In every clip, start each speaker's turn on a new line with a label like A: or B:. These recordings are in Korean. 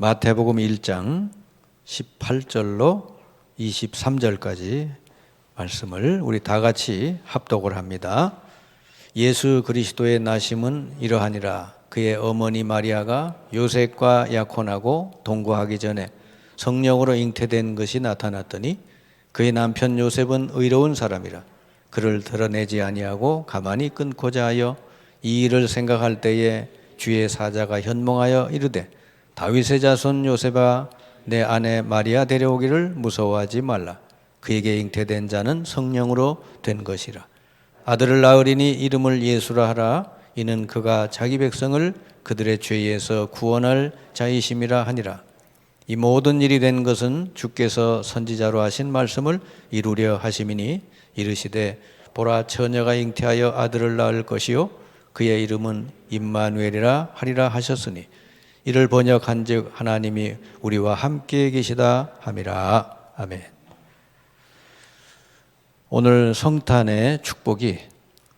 A: 마태복음 1장 18절로 23절까지 말씀을 우리 다 같이 합독을 합니다. 예수 그리스도의 나심은 이러하니라. 그의 어머니 마리아가 요셉과 약혼하고 동거하기 전에 성령으로 잉태된 것이 나타났더니 그의 남편 요셉은 의로운 사람이라. 그를 드러내지 아니하고 가만히 끊고자 하여 이 일을 생각할 때에 주의 사자가 현몽하여 이르되 다윗의 자손 요셉아, 내 아내 마리아 데려오기를 무서워하지 말라. 그에게 잉태된 자는 성령으로 된 것이라. 아들을 낳으리니 이름을 예수라 하라. 이는 그가 자기 백성을 그들의 죄에서 구원할 자이심이라 하니라. 이 모든 일이 된 것은 주께서 선지자로 하신 말씀을 이루려 하심이니, 이르시되 보라, 처녀가 잉태하여 아들을 낳을 것이요 그의 이름은 임마누엘이라 하리라 하셨으니, 이를 번역한즉 하나님이 우리와 함께 계시다 함이라. 아멘. 오늘 성탄의 축복이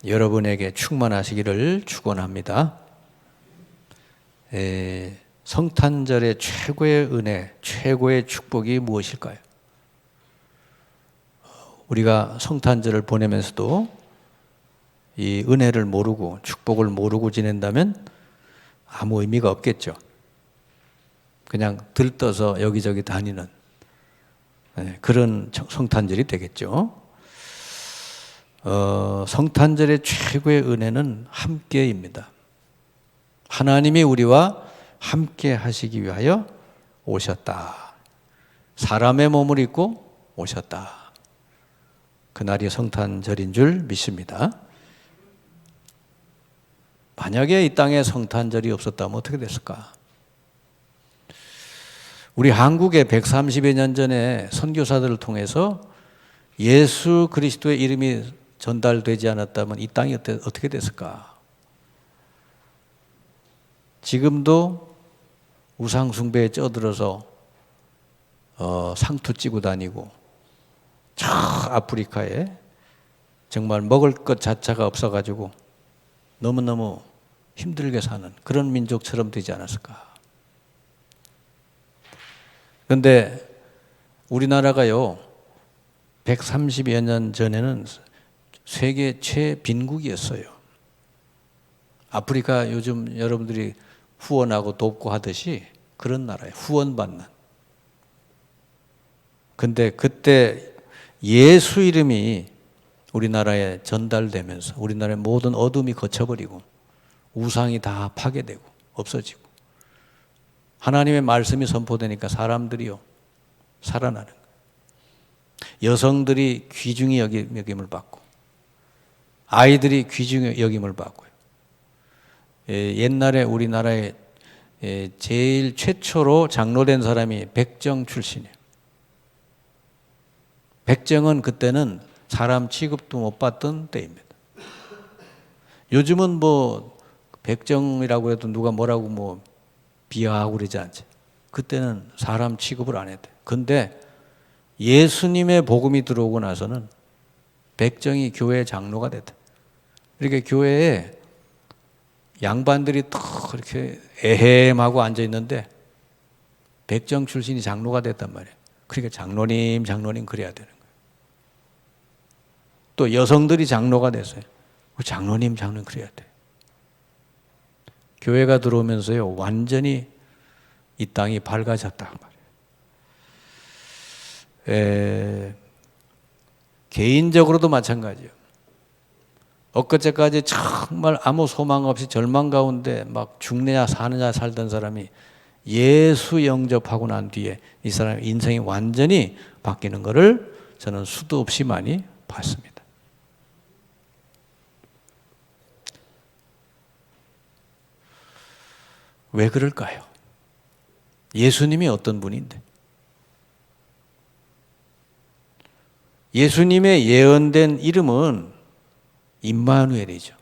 A: 여러분에게 충만하시기를 축원합니다. 성탄절의 최고의 은혜, 최고의 축복이 무엇일까요? 우리가 성탄절을 보내면서도 이 은혜를 모르고 축복을 모르고 지낸다면 아무 의미가 없겠죠. 그냥 들떠서 여기저기 다니는 그런 성탄절이 되겠죠. 성탄절의 최고의 은혜는 함께입니다. 하나님이 우리와 함께 하시기 위하여 오셨다. 사람의 몸을 입고 오셨다. 그날이 성탄절인 줄 믿습니다. 만약에 이 땅에 성탄절이 없었다면 어떻게 됐을까? 우리 한국에 130여 년 전에 선교사들을 통해서 예수 그리스도의 이름이 전달되지 않았다면 이 땅이 어떻게 됐을까? 지금도 우상숭배에 쩌들어서 상투 찌고 다니고 저 아프리카에 정말 먹을 것 자체가 없어가지고 너무너무 힘들게 사는 그런 민족처럼 되지 않았을까? 그런데 우리나라가요, 130여 년 전에는 세계 최빈국이었어요. 아프리카 요즘 여러분들이 후원하고 돕고 하듯이 그런 나라예요. 후원받는. 근데 그때 예수 이름이 우리나라에 전달되면서 우리나라의 모든 어둠이 거쳐버리고 우상이 다 파괴되고 없어지고 하나님의 말씀이 선포되니까 사람들이요 살아나는 거예요. 여성들이 귀중히 여김을 받고 아이들이 귀중히 여김을 받고요. 옛날에 우리나라에 제일 최초로 장로된 사람이 백정 출신이에요. 백정은 그때는 사람 취급도 못 받던 때입니다. 요즘은 뭐 백정이라고 해도 누가 뭐라고 비하하고 그러지 않지. 그때는 사람 취급을 안 했대. 근데 예수님의 복음이 들어오고 나서는 백정이 교회 장로가 됐대. 이렇게 교회에 양반들이 딱 이렇게 에헴하고 앉아 있는데 백정 출신이 장로가 됐단 말이에요. 그러니까 장로님 그래야 되는 거예요. 또 여성들이 장로가 됐어요. 장로님 그래야 돼. 교회가 들어오면서요 완전히 이 땅이 밝아졌단 말이에요. 개인적으로도 마찬가지예요. 엊그제까지 정말 아무 소망 없이 절망 가운데 막 죽느냐 사느냐 살던 사람이 예수 영접하고 난 뒤에 이 사람의 인생이 완전히 바뀌는 것을 저는 수도 없이 많이 봤습니다. 왜 그럴까요? 예수님이 어떤 분인데? 예수님의 예언된 이름은 임마누엘이죠.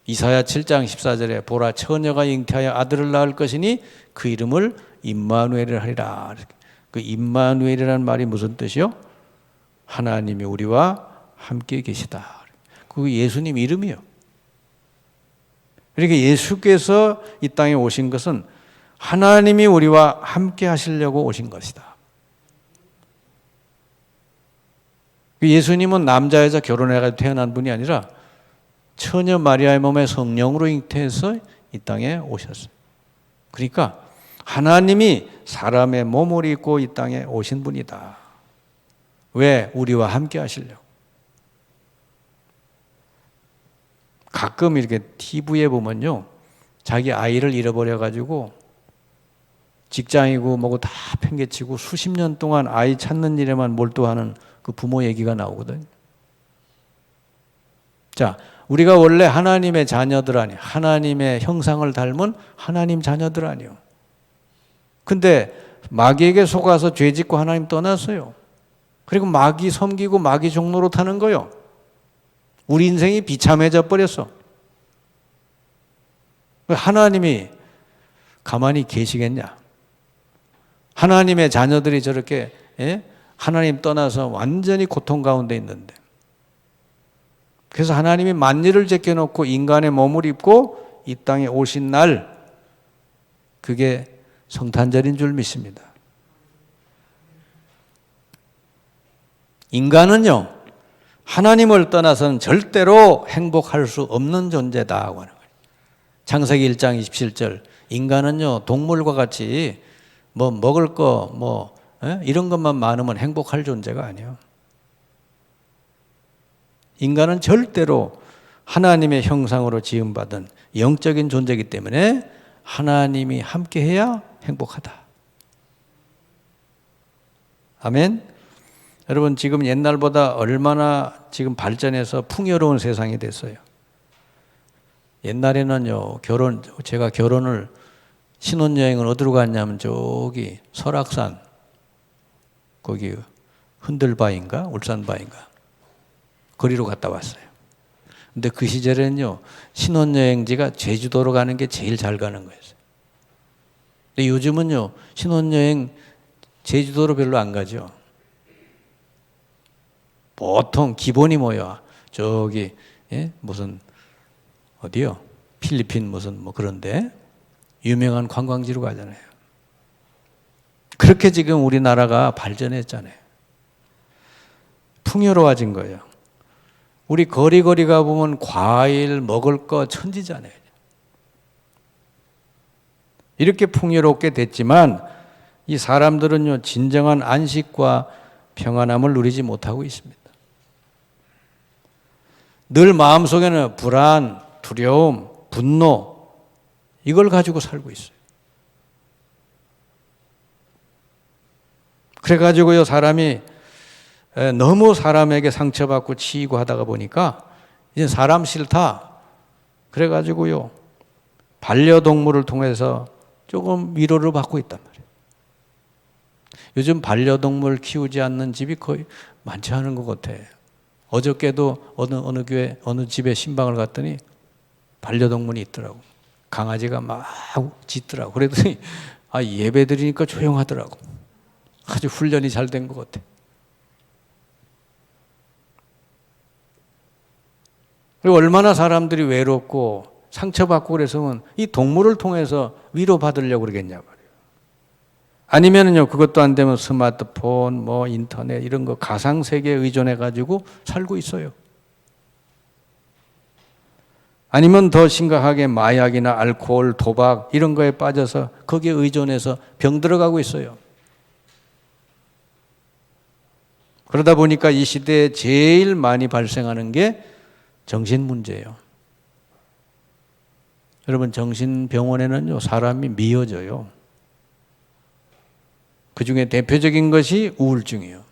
A: 이사야 7장 14절에 보라, 처녀가 잉태하여 아들을 낳을 것이니 그 이름을 임마누엘이라 하리라. 그 임마누엘이라는 말이 무슨 뜻이요? 하나님이 우리와 함께 계시다. 그게 예수님 이름이요. 그러니까 예수께서 이 땅에 오신 것은 하나님이 우리와 함께 하시려고 오신 것이다. 예수님은 남자 여자 결혼해가지고 태어난 분이 아니라 처녀 마리아의 몸에 성령으로 잉태해서 이 땅에 오셨어요. 그러니까 하나님이 사람의 몸을 입고 이 땅에 오신 분이다. 왜? 우리와 함께 하시려고. 가끔 이렇게 TV에 보면요, 자기 아이를 잃어버려가지고 직장이고 뭐고 다 팽개치고 수십 년 동안 아이 찾는 일에만 몰두하는 그 부모 얘기가 나오거든요. 자, 우리가 원래 하나님의 자녀들 아니에요. 하나님의 형상을 닮은 하나님 자녀들 아니에요. 근데 마귀에게 속아서 죄 짓고 하나님 떠났어요. 그리고 마귀 섬기고 마귀 종로로 타는 거예요. 우리 인생이 비참해져 버렸어. 하나님이 가만히 계시겠냐? 하나님의 자녀들이 저렇게 하나님 떠나서 완전히 고통 가운데 있는데, 그래서 하나님이 만일을 제껴놓고 인간의 몸을 입고 이 땅에 오신 날, 그게 성탄절인 줄 믿습니다. 인간은요, 하나님을 떠나서는 절대로 행복할 수 없는 존재다고 하는 거예요. 창세기 1장 27절, 인간은요, 동물과 같이 뭐 먹을 거, 이런 것만 많으면 행복할 존재가 아니에요. 인간은 절대로 하나님의 형상으로 지음받은 영적인 존재이기 때문에 하나님이 함께해야 행복하다. 아멘. 여러분, 지금 옛날보다 얼마나 지금 발전해서 풍요로운 세상이 됐어요. 옛날에는요, 제가 결혼을, 신혼여행을 어디로 갔냐면 저기 설악산, 거기 흔들바위인가 울산바위인가 거리로 갔다 왔어요. 근데 그 시절에는요, 신혼여행지가 제주도로 가는 게 제일 잘 가는 거였어요. 근데 요즘은요, 신혼여행 제주도로 별로 안 가죠. 보통 기본이 뭐야? 저기 무슨 어디요? 필리핀 무슨 뭐 그런데 유명한 관광지로 가잖아요. 그렇게 지금 우리나라가 발전했잖아요. 풍요로워진 거예요. 우리 거리 가보면 과일 먹을 거 천지잖아요. 이렇게 풍요롭게 됐지만 이 사람들은요, 진정한 안식과 평안함을 누리지 못하고 있습니다. 늘 마음속에는 불안, 두려움, 분노, 이걸 가지고 살고 있어요. 그래가지고요, 사람이 너무 사람에게 상처받고 치이고 하다가 보니까 이제 사람 싫다. 그래가지고요, 반려동물을 통해서 조금 위로를 받고 있단 말이에요. 요즘 반려동물 키우지 않는 집이 거의 많지 않은 것 같아. 어저께도 어느 교회, 어느 집에 신방을 갔더니 반려동물이 있더라고. 강아지가 막 짖더라고. 그랬더니 예배 드리니까 조용하더라고. 아주 훈련이 잘 된 것 같아. 그리고 얼마나 사람들이 외롭고 상처받고 그래서는 이 동물을 통해서 위로받으려고 그러겠냐 말이에요. 아니면은요, 그것도 안 되면 스마트폰, 인터넷 이런 거 가상세계에 의존해가지고 살고 있어요. 아니면 더 심각하게 마약이나 알코올, 도박 이런 거에 빠져서 거기에 의존해서 병 들어가고 있어요. 그러다 보니까 이 시대에 제일 많이 발생하는 게 정신 문제예요. 여러분, 정신병원에는요, 사람이 미어져요. 그 중에 대표적인 것이 우울증이에요.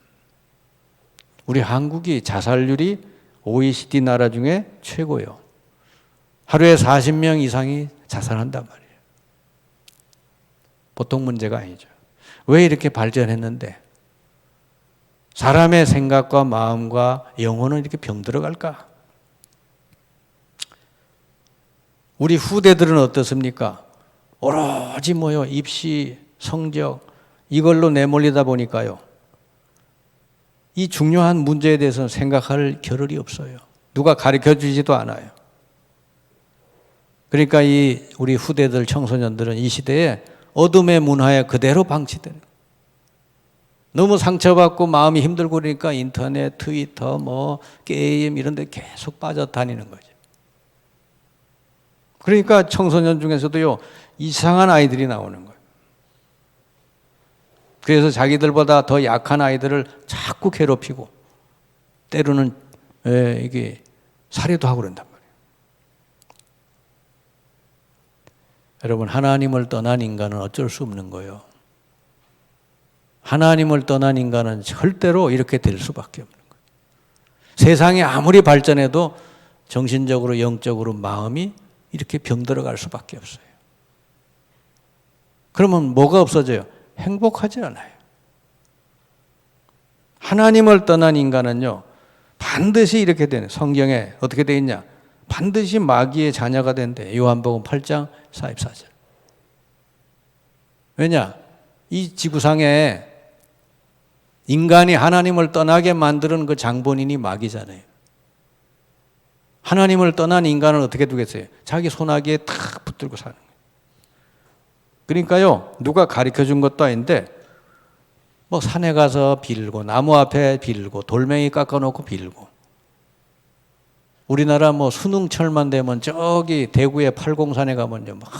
A: 우리 한국이 자살률이 OECD 나라 중에 최고예요. 하루에 40명 이상이 자살한단 말이에요. 보통 문제가 아니죠. 왜 이렇게 발전했는데 사람의 생각과 마음과 영혼은 이렇게 병들어갈까? 우리 후대들은 어떻습니까? 오로지 입시, 성적 이걸로 내몰리다 보니까요, 이 중요한 문제에 대해서는 생각할 겨를이 없어요. 누가 가르쳐주지도 않아요. 그러니까 우리 후대들, 청소년들은 이 시대에 어둠의 문화에 그대로 방치되는 거예요. 너무 상처받고 마음이 힘들고 그러니까 인터넷, 트위터, 뭐 게임 이런 데 계속 빠져다니는 거죠. 그러니까 청소년 중에서도요, 이상한 아이들이 나오는 거예요. 그래서 자기들보다 더 약한 아이들을 자꾸 괴롭히고 때로는 이게 살해도 하고 그런단 말이에요. 여러분, 하나님을 떠난 인간은 어쩔 수 없는 거예요. 하나님을 떠난 인간은 절대로 이렇게 될 수밖에 없는 거예요. 세상이 아무리 발전해도 정신적으로, 영적으로 마음이 이렇게 병들어갈 수밖에 없어요. 그러면 뭐가 없어져요? 행복하지 않아요. 하나님을 떠난 인간은요, 반드시 이렇게 되는, 성경에 어떻게 되어 있냐? 반드시 마귀의 자녀가 된대. 요한복음 8장 44절. 왜냐? 이 지구상에 인간이 하나님을 떠나게 만드는 그 장본인이 마귀잖아요. 하나님을 떠난 인간을 어떻게 두겠어요? 자기 소나기에 탁 붙들고 사는 거예요. 그러니까요, 누가 가르쳐 준 것도 아닌데, 뭐 산에 가서 빌고, 나무 앞에 빌고, 돌멩이 깎아놓고 빌고. 우리나라 뭐 수능철만 되면 저기 대구의 팔공산에 가면요, 막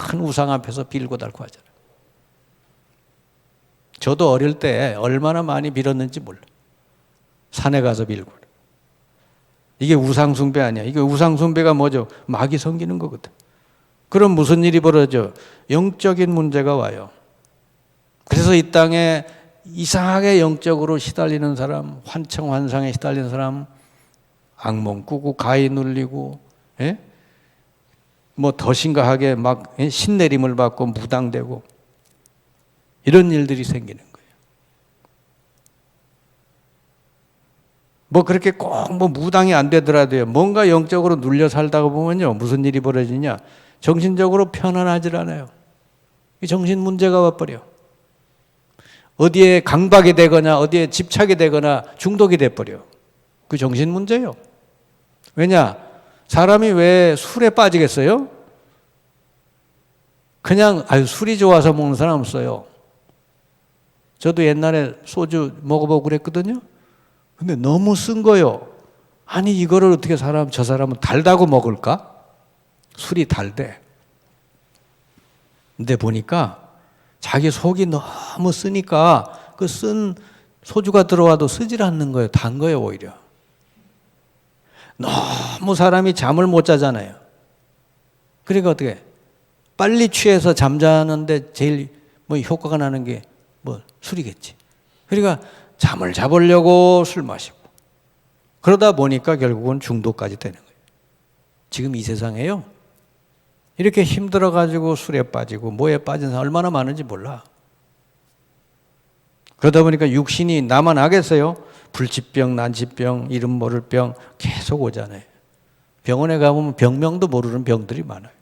A: 큰 우상 앞에서 빌고 달고 하잖아요. 저도 어릴 때 얼마나 많이 빌었는지 몰라. 산에 가서 빌고. 이게 우상숭배 아니야. 이게 우상숭배가 뭐죠? 마귀 섬기는 거거든. 그럼 무슨 일이 벌어져? 영적인 문제가 와요. 그래서 이 땅에 이상하게 영적으로 시달리는 사람, 환청환상에 시달리는 사람, 악몽 꾸고 가위 눌리고, 뭐 더 심각하게 막 신내림을 받고 무당되고 이런 일들이 생기는 거예요. 뭐 그렇게 꼭 뭐 무당이 안 되더라도요, 뭔가 영적으로 눌려 살다가 보면요, 무슨 일이 벌어지냐? 정신적으로 편안하질 않아요. 정신 문제가 와버려. 어디에 강박이 되거나 어디에 집착이 되거나 중독이 돼버려. 그 정신 문제예요. 왜냐? 사람이 왜 술에 빠지겠어요? 그냥 술이 좋아서 먹는 사람 없어요. 저도 옛날에 소주 먹어보고 그랬거든요. 근데 너무 쓴 거예요. 아니 이거를 어떻게 저 사람은 달다고 먹을까? 술이 달대. 근데 보니까 자기 속이 너무 쓰니까 그 쓴 소주가 들어와도 쓰질 않는 거예요. 단 거예요, 오히려. 너무 사람이 잠을 못 자잖아요. 그러니까 어떻게? 빨리 취해서 잠자는데 제일 뭐 효과가 나는 게 뭐 술이겠지. 그러니까 잠을 자보려고 술 마시고. 그러다 보니까 결국은 중독까지 되는 거예요. 지금 이 세상에요, 이렇게 힘들어가지고 술에 빠지고 뭐에 빠진 사람 얼마나 많은지 몰라. 그러다 보니까 육신이 나만 하겠어요? 불치병, 난치병, 이름 모를 병 계속 오잖아요. 병원에 가보면 병명도 모르는 병들이 많아요.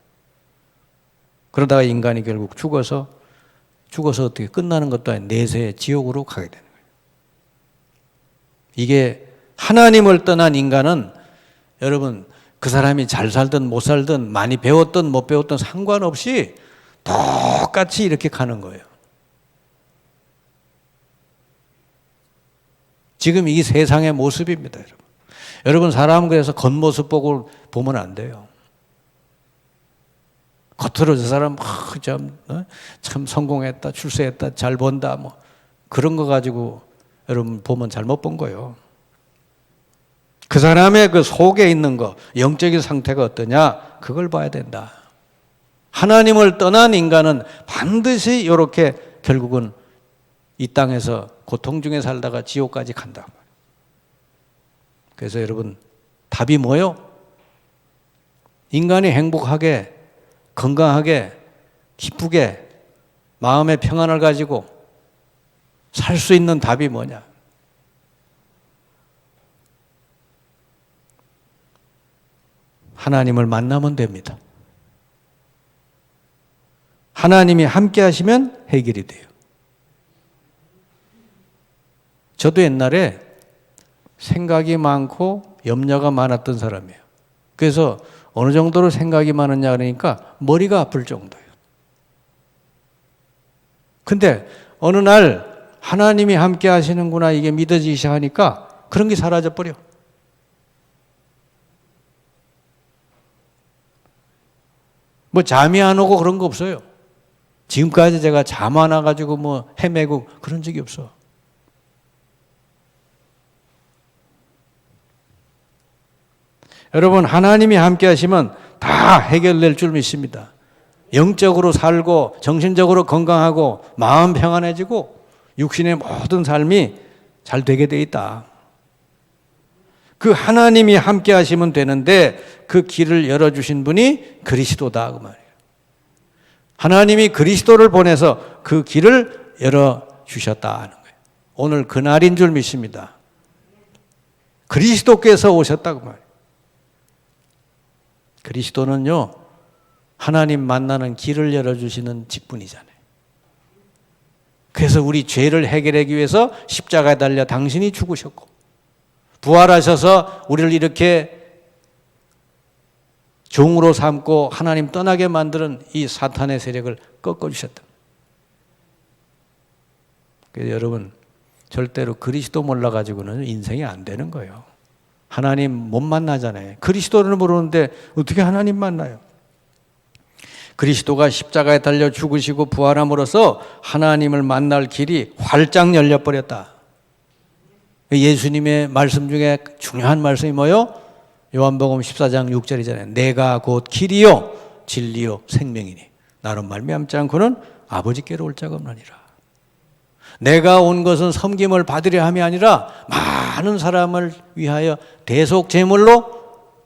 A: 그러다가 인간이 결국 죽어서 어떻게 끝나는 것도 아닌 내세의 지옥으로 가게 되는 거예요. 이게 하나님을 떠난 인간은 여러분, 그 사람이 잘 살든 못 살든 많이 배웠든 못 배웠든 상관없이 똑같이 이렇게 가는 거예요. 지금 이 세상의 모습입니다, 여러분. 여러분, 사람은 그래서 겉모습 보고 보면 안 돼요. 겉으로 저 사람 참 성공했다, 출세했다, 잘 번다, 뭐 그런 거 가지고 여러분 보면 잘못 본 거예요. 그 사람의 그 속에 있는 거, 영적인 상태가 어떠냐, 그걸 봐야 된다. 하나님을 떠난 인간은 반드시 이렇게 결국은 이 땅에서 고통 중에 살다가 지옥까지 간다. 그래서 여러분, 답이 뭐예요? 인간이 행복하게, 건강하게, 기쁘게, 마음의 평안을 가지고 살 수 있는 답이 뭐냐? 하나님을 만나면 됩니다. 하나님이 함께 하시면 해결이 돼요. 저도 옛날에 생각이 많고 염려가 많았던 사람이에요. 그래서 어느 정도로 생각이 많았냐 그러니까 머리가 아플 정도예요. 근데 어느 날 하나님이 함께 하시는구나 이게 믿어지기 시작하니까 그런 게 사라져 버려. 뭐 잠이 안 오고 그런 거 없어요. 지금까지 제가 잠 안 와가지고 뭐 헤매고 그런 적이 없어. 여러분, 하나님이 함께 하시면 다 해결될 줄 믿습니다. 영적으로 살고 정신적으로 건강하고 마음 평안해지고 육신의 모든 삶이 잘 되게 돼 있다. 그 하나님이 함께 하시면 되는데 그 길을 열어주신 분이 그리스도다 그 말이에요. 하나님이 그리스도를 보내서 그 길을 열어주셨다 하는 거예요. 오늘 그날인 줄 믿습니다. 그리스도께서 오셨다 그 말이에요. 그리스도는요, 하나님 만나는 길을 열어주시는 직분이잖아요. 그래서 우리 죄를 해결하기 위해서 십자가에 달려 당신이 죽으셨고 부활하셔서 우리를 이렇게 종으로 삼고 하나님 떠나게 만드는 이 사탄의 세력을 꺾어주셨다. 그래서 여러분 절대로 그리스도 몰라가지고는 인생이 안 되는 거예요. 하나님 못 만나잖아요. 그리스도를 모르는데 어떻게 하나님 만나요? 그리스도가 십자가에 달려 죽으시고 부활함으로써 하나님을 만날 길이 활짝 열려버렸다. 예수님의 말씀 중에 중요한 말씀이 뭐요? 요한복음 14장 6절이잖아요. 내가 곧 길이요 진리요 생명이니 나로 말미암지 않고는 아버지께로 올 자가 없느니라. 내가 온 것은 섬김을 받으려 함이 아니라 많은 사람을 위하여 대속 제물로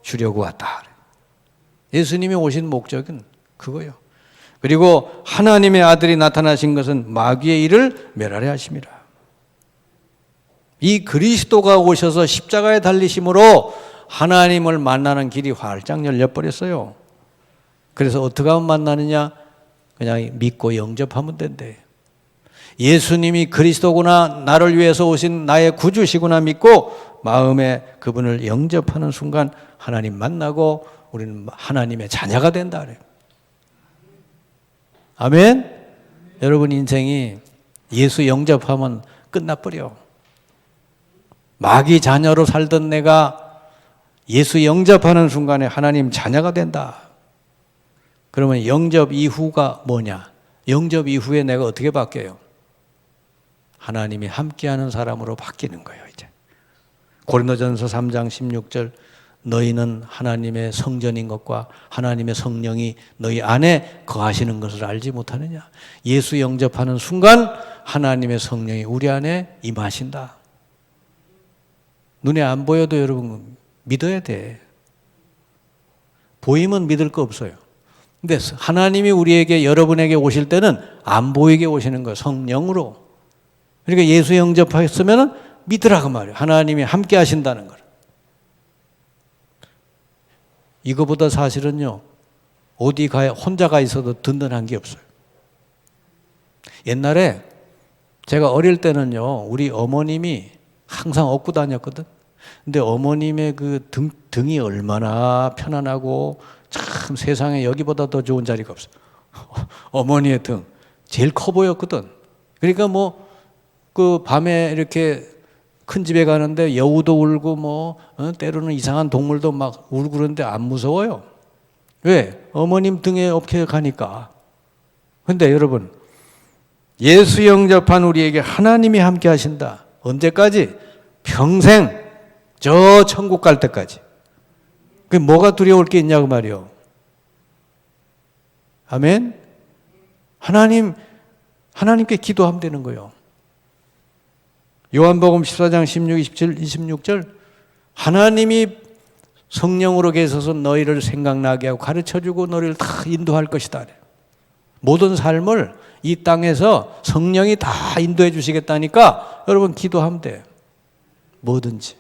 A: 주려고 왔다. 예수님이 오신 목적은 그거예요. 그리고 하나님의 아들이 나타나신 것은 마귀의 일을 멸하려 하심이라. 이 그리스도가 오셔서 십자가에 달리심으로 하나님을 만나는 길이 활짝 열려버렸어요. 그래서 어떻게 하면 만나느냐? 그냥 믿고 영접하면 된대. 예수님이 그리스도구나, 나를 위해서 오신 나의 구주시구나 믿고 마음에 그분을 영접하는 순간 하나님 만나고 우리는 하나님의 자녀가 된다 그래요. 아멘? 여러분 인생이 예수 영접하면 끝나버려. 마귀 자녀로 살던 내가 예수 영접하는 순간에 하나님 자녀가 된다. 그러면 영접 이후가 뭐냐? 영접 이후에 내가 어떻게 바뀌어요? 하나님이 함께하는 사람으로 바뀌는 거예요. 이제 고린도전서 3장 16절 너희는 하나님의 성전인 것과 하나님의 성령이 너희 안에 거하시는 것을 알지 못하느냐. 예수 영접하는 순간 하나님의 성령이 우리 안에 임하신다. 눈에 안 보여도 여러분 믿어야 돼. 보이면 믿을 거 없어요. 근데 하나님이 우리에게 여러분에게 오실 때는 안 보이게 오시는 거예요. 성령으로. 그러니까 예수 영접했으면 믿으라고 말이에요. 하나님이 함께 하신다는 걸. 이거보다 사실은요, 어디 가야 혼자 가 있어도 든든한 게 없어요. 옛날에 제가 어릴 때는요, 우리 어머님이 항상 업고 다녔거든. 근데 어머님의 그 등이 얼마나 편안하고 참 세상에 여기보다 더 좋은 자리가 없어. 어머니의 등 제일 커 보였거든. 그러니까 뭐 그 밤에 이렇게 큰 집에 가는데 여우도 울고 뭐 때로는 이상한 동물도 막 울고 그러는데 안 무서워요. 왜? 어머님 등에 업혀 가니까. 근데 여러분 예수 영접한 우리에게 하나님이 함께 하신다. 언제까지? 평생 저 천국 갈 때까지. 그 뭐가 두려울 게 있냐고 말이요. 아멘. 하나님께 기도하면 되는 거예요. 요한복음 14장 16, 27, 26절 하나님이 성령으로 계셔서 너희를 생각나게 하고 가르쳐주고 너희를 다 인도할 것이다. 모든 삶을 이 땅에서 성령이 다 인도해 주시겠다니까 여러분 기도하면 돼요. 뭐든지.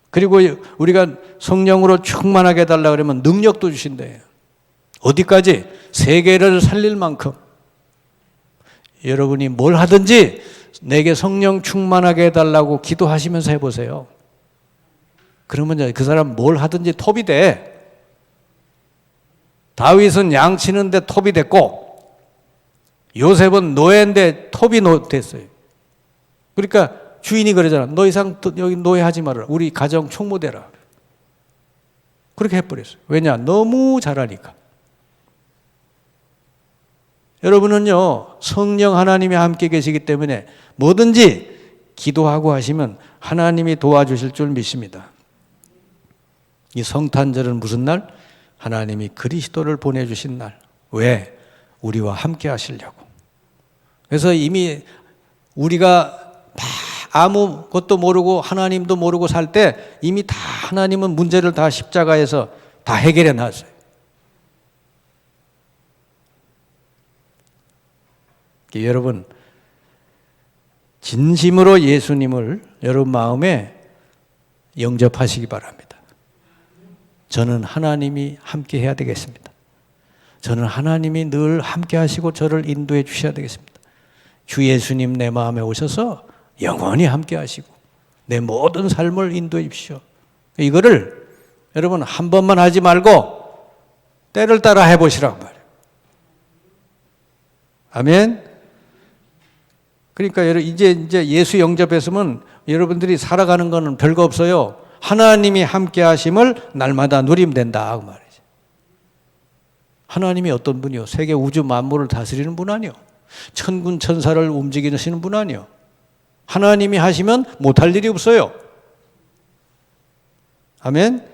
A: 그리고 우리가 성령으로 충만하게 해달라 그러면 능력도 주신대요. 어디까지? 세계를 살릴 만큼. 여러분이 뭘 하든지 내게 성령 충만하게 해달라고 기도하시면서 해보세요. 그러면 그 사람 뭘 하든지 톱이 돼. 다윗은 양 치는데 톱이 됐고 요셉은 노예인데 톱이 됐어요. 그러니까 주인이 그러잖아. 너 이상 여기 노예하지 말아라. 우리 가정 총무대라. 그렇게 해버렸어요. 왜냐? 너무 잘하니까. 여러분은요, 성령 하나님이 함께 계시기 때문에 뭐든지 기도하고 하시면 하나님이 도와주실 줄 믿습니다. 이 성탄절은 무슨 날? 하나님이 그리스도를 보내주신 날. 왜? 우리와 함께 하시려고. 그래서 이미 우리가 아무것도 모르고 하나님도 모르고 살 때 이미 다 하나님은 문제를 다 십자가에서 다 해결해 놨어요. 여러분, 진심으로 예수님을 여러분 마음에 영접하시기 바랍니다. 저는 하나님이 함께 해야 되겠습니다. 저는 하나님이 늘 함께 하시고 저를 인도해 주셔야 되겠습니다. 주 예수님 내 마음에 오셔서 영원히 함께 하시고 내 모든 삶을 인도해 주십시오. 이거를 여러분 한 번만 하지 말고 때를 따라 해보시라고 말이에요. 아멘. 그러니까 이제 예수 영접했으면 여러분들이 살아가는 거는 별거 없어요. 하나님이 함께 하심을 날마다 누리면 된다 그 말이죠. 하나님이 어떤 분이요? 세계 우주 만물을 다스리는 분 아니요? 천군 천사를 움직이시는 분 아니요? 하나님이 하시면 못할 일이 없어요. 아멘.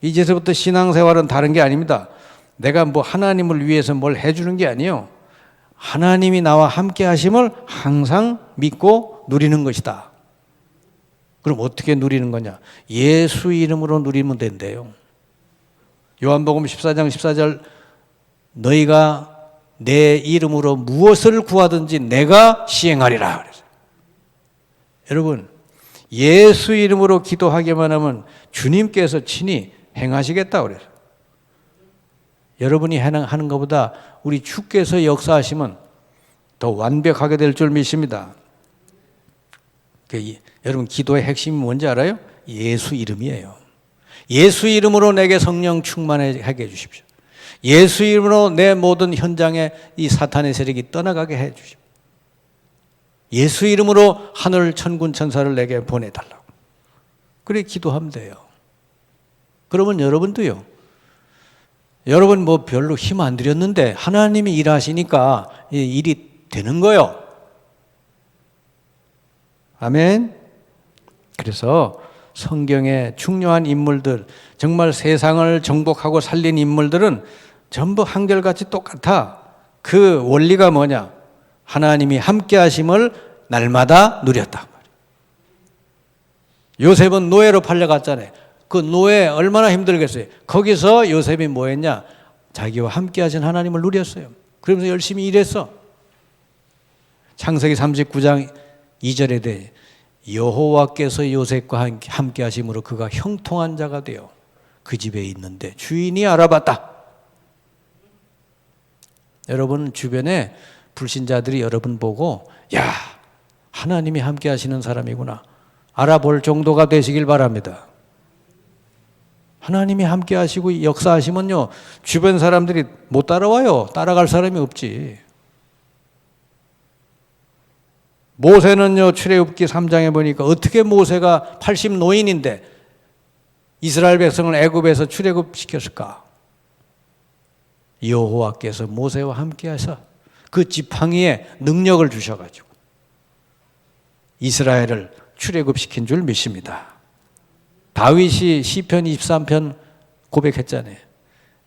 A: 이제서부터 신앙생활은 다른 게 아닙니다. 내가 뭐 하나님을 위해서 뭘 해주는 게 아니에요. 하나님이 나와 함께 하심을 항상 믿고 누리는 것이다. 그럼 어떻게 누리는 거냐? 예수 이름으로 누리면 된대요. 요한복음 14장 14절 너희가 내 이름으로 무엇을 구하든지 내가 시행하리라 그랬어요. 여러분, 예수 이름으로 기도하기만 하면 주님께서 친히 행하시겠다 그랬어요. 여러분이 하는 것보다 우리 주께서 역사하시면 더 완벽하게 될 줄 믿습니다. 여러분 기도의 핵심이 뭔지 알아요? 예수 이름이에요. 예수 이름으로 내게 성령 충만하게 해주십시오. 예수 이름으로 내 모든 현장에 이 사탄의 세력이 떠나가게 해주십시오. 예수 이름으로 하늘 천군 천사를 내게 보내달라고. 그래 기도하면 돼요. 그러면 여러분도요. 여러분 뭐 별로 힘 안 들였는데 하나님이 일하시니까 일이 되는 거예요. 아멘. 그래서 성경의 중요한 인물들, 정말 세상을 정복하고 살린 인물들은 전부 한결같이 똑같아. 그 원리가 뭐냐? 하나님이 함께 하심을 날마다 누렸다. 요셉은 노예로 팔려갔잖아요. 그 노예 얼마나 힘들겠어요. 거기서 요셉이 뭐 했냐? 자기와 함께 하신 하나님을 누렸어요. 그러면서 열심히 일했어. 창세기 39장 2절에 대해 여호와께서 요셉과 함께 하심으로 그가 형통한 자가 되어 그 집에 있는데 주인이 알아봤다. 여러분 주변에 불신자들이 여러분 보고 야 하나님이 함께 하시는 사람이구나 알아볼 정도가 되시길 바랍니다. 하나님이 함께 하시고 역사하시면요 주변 사람들이 못 따라와요. 따라갈 사람이 없지. 모세는요 출애굽기 3장에 보니까 어떻게 모세가 80 노인인데 이스라엘 백성을 애굽에서 출애굽시켰을까? 여호와께서 모세와 함께하셔 그 지팡이에 능력을 주셔가지고 이스라엘을 출애굽시킨 줄 믿습니다. 다윗이 시편 23편 고백했잖아요.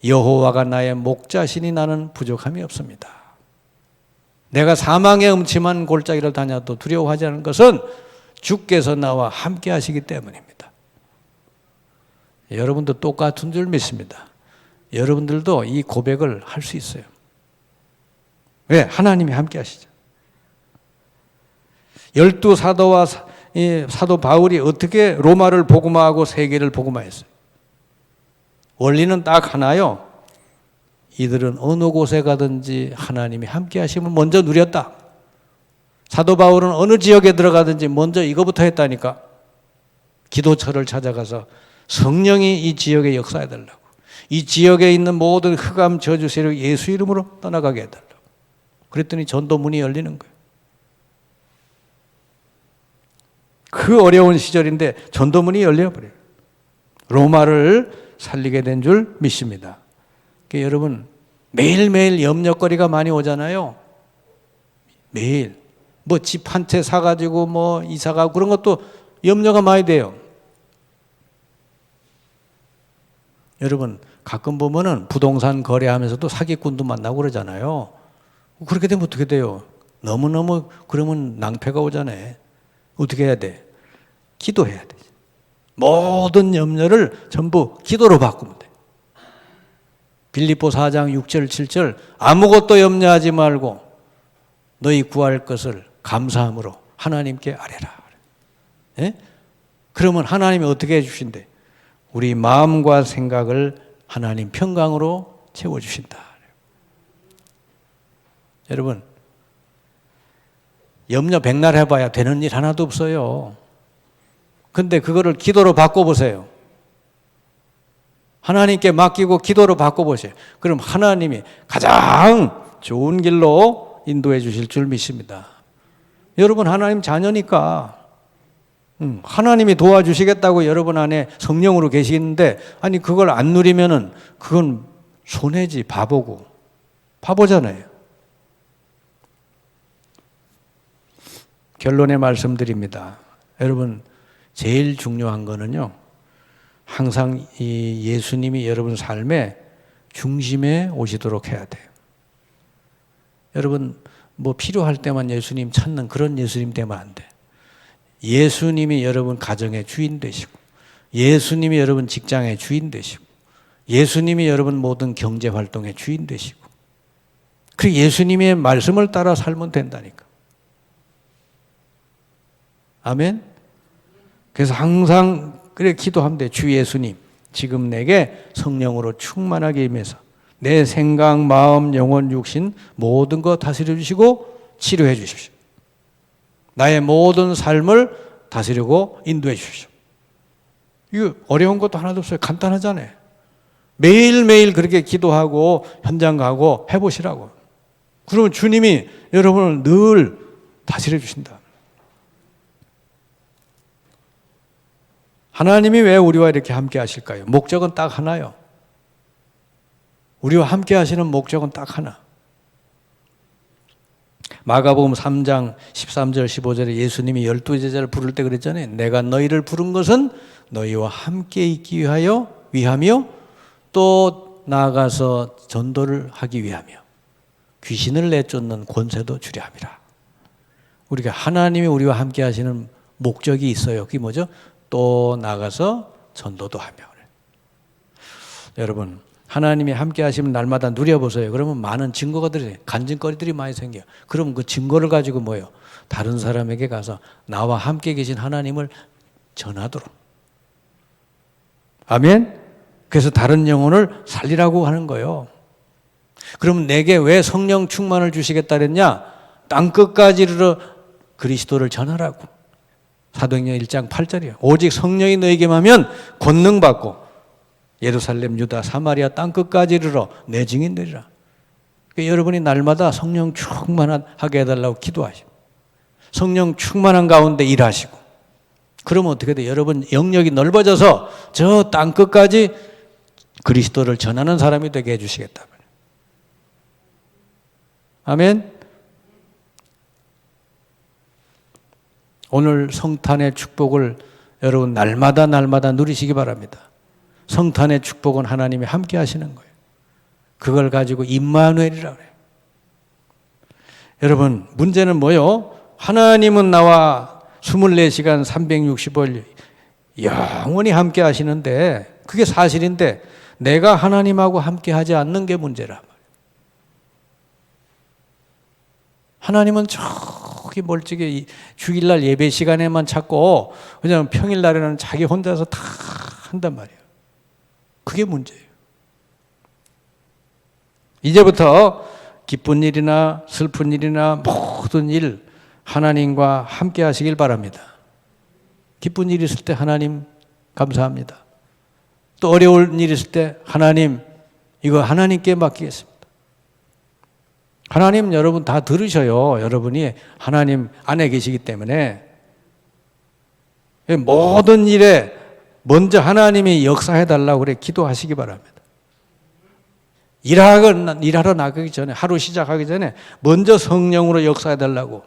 A: 여호와가 나의 목자시니 나는 부족함이 없습니다. 내가 사망의 음침한 골짜기를 다녀도 두려워하지 않은 것은 주께서 나와 함께 하시기 때문입니다. 여러분도 똑같은 줄 믿습니다. 여러분들도 이 고백을 할 수 있어요. 왜? 하나님이 함께 하시죠. 12사도와 사도 바울이 어떻게 로마를 복음화하고 세계를 복음화했어요? 원리는 딱 하나요. 이들은 어느 곳에 가든지 하나님이 함께 하심을 먼저 누렸다. 사도 바울은 어느 지역에 들어가든지 먼저 이거부터 했다니까. 기도처를 찾아가서 성령이 이 지역에 역사해달라고. 이 지역에 있는 모든 흑암 저주 세력 예수 이름으로 떠나가게 해달라고. 그랬더니 전도문이 열리는 거예요. 그 어려운 시절인데 전도문이 열려버려요. 로마를 살리게 된 줄 믿습니다. 그러니까 여러분 매일매일 염려거리가 많이 오잖아요. 매일 뭐 집 한 채 사가지고 뭐 이사가고 그런 것도 염려가 많이 돼요. 여러분 가끔 보면은 부동산 거래하면서도 사기꾼도 만나고 그러잖아요. 그렇게 되면 어떻게 돼요? 너무너무 그러면 낭패가 오잖아요. 어떻게 해야 돼? 기도해야 돼. 모든 염려를 전부 기도로 바꾸면 돼. 빌립보 4장 6절 7절 아무것도 염려하지 말고 너희 구할 것을 감사함으로 하나님께 아뢰라. 예? 그러면 하나님이 어떻게 해주신대? 우리 마음과 생각을 하나님 평강으로 채워주신다. 여러분 염려 백날 해봐야 되는 일 하나도 없어요. 근데 그거를 기도로 바꿔보세요. 하나님께 맡기고 기도로 바꿔보세요. 그럼 하나님이 가장 좋은 길로 인도해 주실 줄 믿습니다. 여러분 하나님 자녀니까 하나님이 도와주시겠다고 여러분 안에 성령으로 계시는데 아니 그걸 안 누리면은 그건 손해지 바보고 바보잖아요. 결론의 말씀드립니다. 여러분 제일 중요한 거는요. 항상 이 예수님이 여러분 삶의 중심에 오시도록 해야 돼요. 여러분 뭐 필요할 때만 예수님 찾는 그런 예수님 되면 안 돼. 예수님이 여러분 가정의 주인 되시고 예수님이 여러분 직장의 주인 되시고 예수님이 여러분 모든 경제 활동의 주인 되시고 그 예수님의 말씀을 따라 살면 된다니까. 아멘. 그래서 항상 그래 기도하면 돼. 주 예수님 지금 내게 성령으로 충만하게 임해서 내 생각, 마음, 영혼, 육신 모든 거 다스려 주시고 치료해 주십시오. 나의 모든 삶을 다스리고 인도해 주십시오. 이거 어려운 것도 하나도 없어요. 간단하잖아요. 매일매일 그렇게 기도하고 현장 가고 해보시라고. 그러면 주님이 여러분을 늘 다스려 주신다. 하나님이 왜 우리와 이렇게 함께 하실까요? 목적은 딱 하나요. 우리와 함께 하시는 목적은 딱 하나. 마가복음 3장 13절 15절에 예수님이 12제자를 부를 때 그랬잖아요. 내가 너희를 부른 것은 너희와 함께 있기 위하며 또 나아가서 전도를 하기 위하며 귀신을 내쫓는 권세도 주려 함이라. 우리가 하나님이 우리와 함께 하시는 목적이 있어요. 그게 뭐죠? 또 나가서 전도도 하며. 여러분 하나님이 함께 하시면 날마다 누려보세요. 그러면 많은 증거들이 간증거리들이 많이 생겨요. 그럼 그 증거를 가지고 뭐예요? 다른 사람에게 가서 나와 함께 계신 하나님을 전하도록. 아멘. 그래서 다른 영혼을 살리라고 하는 거예요. 그럼 내게 왜 성령 충만을 주시겠다 그랬냐? 땅끝까지 이르러 그리스도를 전하라고. 사도행전 1장 8절이에요. 오직 성령이 너에게 임하면 권능받고 예루살렘, 유다, 사마리아 땅끝까지 이르러 내 증인 되리라. 그러니까 여러분이 날마다 성령 충만하게 해달라고 기도하시고 성령 충만한 가운데 일하시고 그러면 어떻게 돼요? 여러분 영역이 넓어져서 저 땅끝까지 그리스도를 전하는 사람이 되게 해주시겠다. 아멘. 오늘 성탄의 축복을 여러분 날마다 누리시기 바랍니다. 성탄의 축복은 하나님이 함께 하시는 거예요. 그걸 가지고 임마누엘이라고 그래요. 여러분 문제는 뭐요? 하나님은 나와 24시간 365일 영원히 함께 하시는데 그게 사실인데 내가 하나님하고 함께 하지 않는 게 문제란 말이에요. 하나님은 저기 멀찍이 주일날 예배 시간에만 찾고 그냥 평일날에는 자기 혼자서 다 한단 말이에요. 그게 문제예요. 이제부터 기쁜 일이나 슬픈 일이나 모든 일 하나님과 함께 하시길 바랍니다. 기쁜 일이 있을 때 하나님 감사합니다. 또 어려운 일이 있을 때 하나님 이거 하나님께 맡기겠습니다. 하나님 여러분 다 들으셔요. 여러분이 하나님 안에 계시기 때문에 모든 일에 먼저 하나님이 역사해달라고 그래 기도하시기 바랍니다. 일하러 나가기 전에, 하루 시작하기 전에 먼저 성령으로 역사해달라고,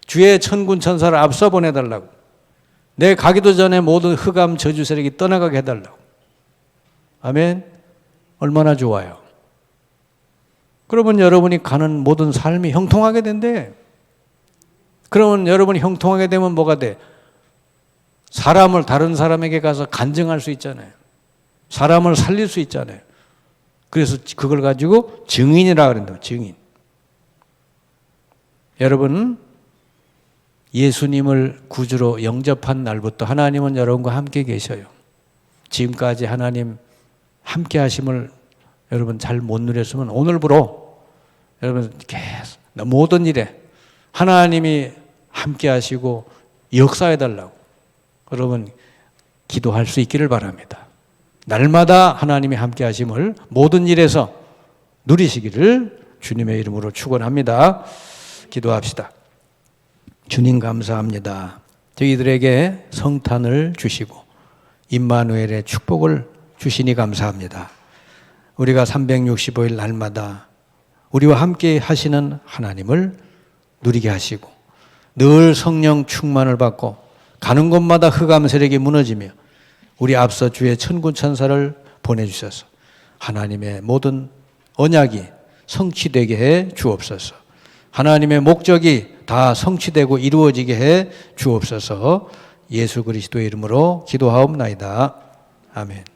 A: 주의 천군 천사를 앞서 보내달라고, 내 가기도 전에 모든 흑암 저주 세력이 떠나가게 해달라고. 아멘. 얼마나 좋아요. 그러면 여러분이 가는 모든 삶이 형통하게 된대. 그러면 여러분이 형통하게 되면 뭐가 돼? 사람을 다른 사람에게 가서 간증할 수 있잖아요. 사람을 살릴 수 있잖아요. 그래서 그걸 가지고 증인이라 그런다. 증인. 여러분, 예수님을 구주로 영접한 날부터 하나님은 여러분과 함께 계셔요. 지금까지 하나님 함께 하심을 여러분 잘 못 누렸으면 오늘부로 여러분 계속 모든 일에 하나님이 함께 하시고 역사해 달라고 여러분 기도할 수 있기를 바랍니다. 날마다 하나님이 함께 하심을 모든 일에서 누리시기를 주님의 이름으로 축원합니다. 기도합시다. 주님 감사합니다. 저희들에게 성탄을 주시고 임마누엘의 축복을 주시니 감사합니다. 우리가 365일 날마다 우리와 함께 하시는 하나님을 누리게 하시고 늘 성령 충만을 받고 가는 곳마다 흑암 세력이 무너지며 우리 앞서 주의 천군 천사를 보내주셔서 하나님의 모든 언약이 성취되게 해 주옵소서. 하나님의 목적이 다 성취되고 이루어지게 해 주옵소서. 예수 그리스도의 이름으로 기도하옵나이다. 아멘.